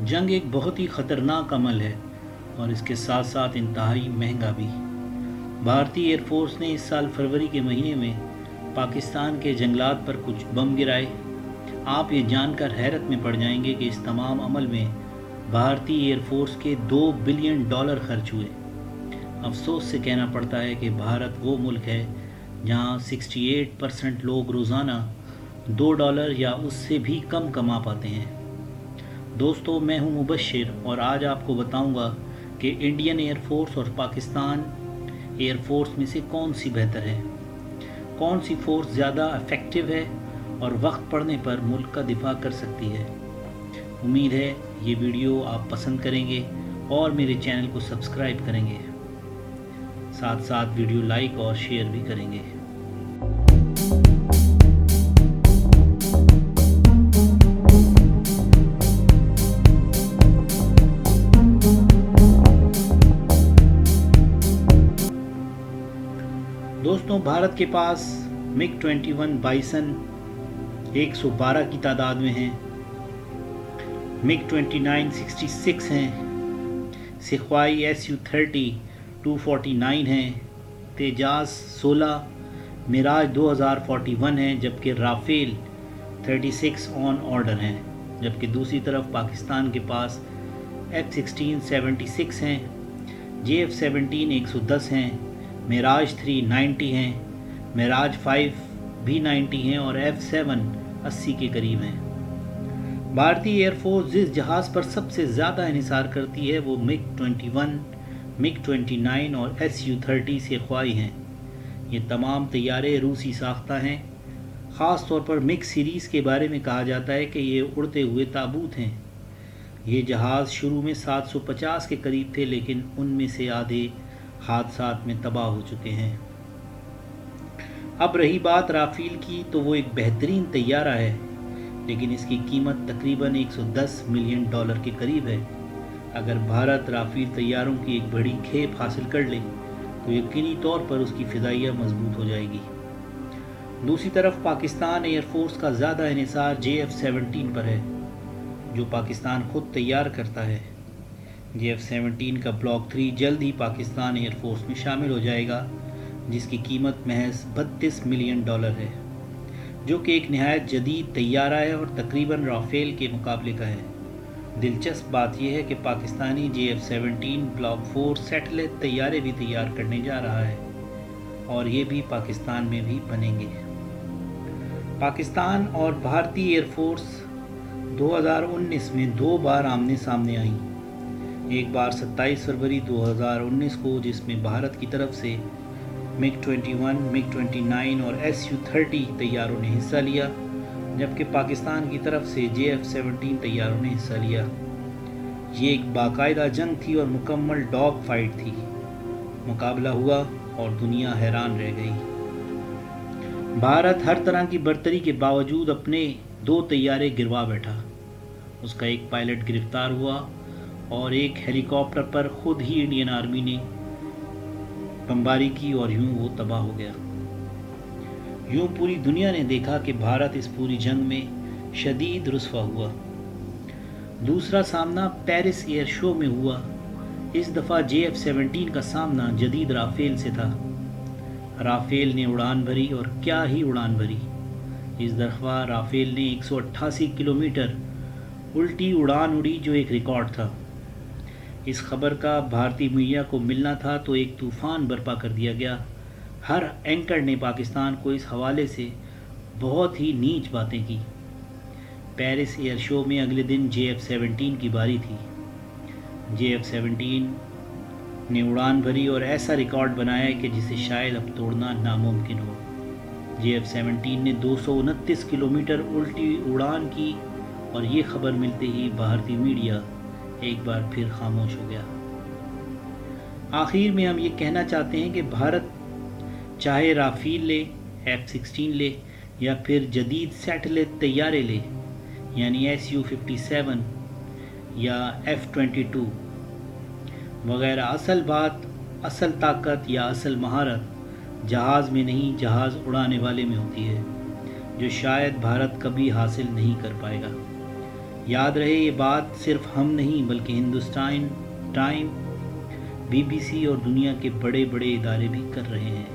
जंग एक बहुत ही ख़तरनाक अमल है और इसके साथ साथ इंतहाई महंगा भी। भारतीय एयरफोर्स ने इस साल फरवरी के महीने में पाकिस्तान के जंगलात पर कुछ बम गिराए। आप ये जानकर हैरत में पड़ जाएंगे कि इस तमाम अमल में भारतीय एयरफोर्स के $2 बिलियन खर्च हुए। अफसोस से कहना पड़ता है कि भारत वो मुल्क है जहां 68% लोग रोज़ाना $2 या उससे भी कम कमा पाते हैं। दोस्तों, मैं हूं मुबश्शिर और आज आपको बताऊंगा कि इंडियन एयरफोर्स और पाकिस्तान एयरफोर्स में से कौन सी बेहतर है, कौन सी फ़ोर्स ज़्यादा इफ़ेक्टिव है और वक्त पड़ने पर मुल्क का दिफा कर सकती है। उम्मीद है ये वीडियो आप पसंद करेंगे और मेरे चैनल को सब्सक्राइब करेंगे, साथ साथ वीडियो लाइक और शेयर भी करेंगे। दोस्तों, भारत के पास MiG-21 बाइसन 112 की तादाद में हैं, MiG-29 66 हैं, सिख्वाई Su-30 249 हैं, तेजास 16, मिराज 2041 हैं, जबकि राफेल 36 ऑन ऑर्डर हैं। जबकि दूसरी तरफ पाकिस्तान के पास F-16 76 हैं, JF-17 110 हैं, मिराज 3 90 हैं, मिराज 5 भी 90 हैं और F-7 80 के करीब हैं। भारतीय एयरफोर्स जिस जहाज़ पर सबसे ज़्यादा इन्हिसार करती है वो MiG-21, MiG-29 और Su-30 सिख्वाई हैं। ये तमाम तैयारे रूसी साख्ता हैं। ख़ास तौर पर MiG सीरीज़ के बारे में कहा जाता है कि ये उड़ते हुए ताबूत हैं। ये जहाज़ शुरू में 750 के करीब थे, लेकिन उनमें से आधे हादसात में तबाह हो चुके हैं। अब रही बात राफेल की, तो वो एक बेहतरीन तैयारा है, लेकिन इसकी कीमत तकरीबन $110 मिलियन के करीब है। अगर भारत राफेल तैयारों की एक बड़ी खेप हासिल कर ले तो यकीनी तौर पर उसकी फ़िज़ाइया मजबूत हो जाएगी। दूसरी तरफ पाकिस्तान एयरफोर्स का ज़्यादा इन्हिसार JF-17 पर है, जो पाकिस्तान खुद तैयार करता है। JF-17 का ब्लॉक 3 जल्द ही पाकिस्तान एयरफोर्स में शामिल हो जाएगा, जिसकी कीमत महज $32 मिलियन है, जो कि एक नहायत जदीद तैयारा है और तकरीबन राफेल के मुकाबले का है। दिलचस्प बात यह है कि पाकिस्तानी JF-17 ब्लॉक 4 सैटेलाइट तैयारे भी तैयार करने जा रहा है और ये भी पाकिस्तान में भी बनेंगे। पाकिस्तान और भारतीय एयरफोर्स 2019 में 2 बार आमने सामने आई। एक बार 27 फरवरी 2019 को, जिसमें भारत की तरफ से MiG-21, MiG-29 और Su-30 तैयारों ने हिस्सा लिया, जबकि पाकिस्तान की तरफ से JF-17 तैयारों ने हिस्सा लिया। ये एक बाकायदा जंग थी और मुकम्मल डॉग फाइट थी। मुकाबला हुआ और दुनिया हैरान रह गई। भारत हर तरह की बर्तरी के बावजूद अपने 2 तैयारे गिरवा बैठा। उसका एक पायलट गिरफ्तार हुआ और एक हेलीकॉप्टर पर खुद ही इंडियन आर्मी ने बमबारी की और यूं वो तबाह हो गया। यूं पूरी दुनिया ने देखा कि भारत इस पूरी जंग में शदीद रुस्वा हुआ। दूसरा सामना पेरिस एयर शो में हुआ। इस दफ़ा JF-17 का सामना जदीद राफेल से था। राफेल ने उड़ान भरी और क्या ही उड़ान भरी। इस दफ़ा राफेल ने 188 किलोमीटर उल्टी उड़ान उड़ी, जो एक रिकॉर्ड था। इस खबर का भारतीय मीडिया को मिलना था तो एक तूफ़ान बर्पा कर दिया गया। हर एंकर ने पाकिस्तान को इस हवाले से बहुत ही नीच बातें की। पेरिस एयर शो में अगले दिन JF-17 की बारी थी। JF-17 ने उड़ान भरी और ऐसा रिकॉर्ड बनाया कि जिसे शायद अब तोड़ना नामुमकिन हो। JF-17 ने 229 किलोमीटर उल्टी उड़ान की और ये खबर मिलते ही भारतीय मीडिया एक बार फिर खामोश हो गया। आखिर में हम ये कहना चाहते हैं कि भारत चाहे राफेल ले, F-16 ले या फिर जदीद सैटेलाइट तैयारे ले, यानी Su-57 या F-22 वगैरह, असल बात, असल ताकत या असल महारत जहाज़ में नहीं, जहाज़ उड़ाने वाले में होती है, जो शायद भारत कभी हासिल नहीं कर पाएगा। یاد رہے یہ بات صرف ہم نہیں بلکہ ہندوستان ٹائم، BBC اور دنیا کے بڑے بڑے ادارے بھی کر رہے ہیں۔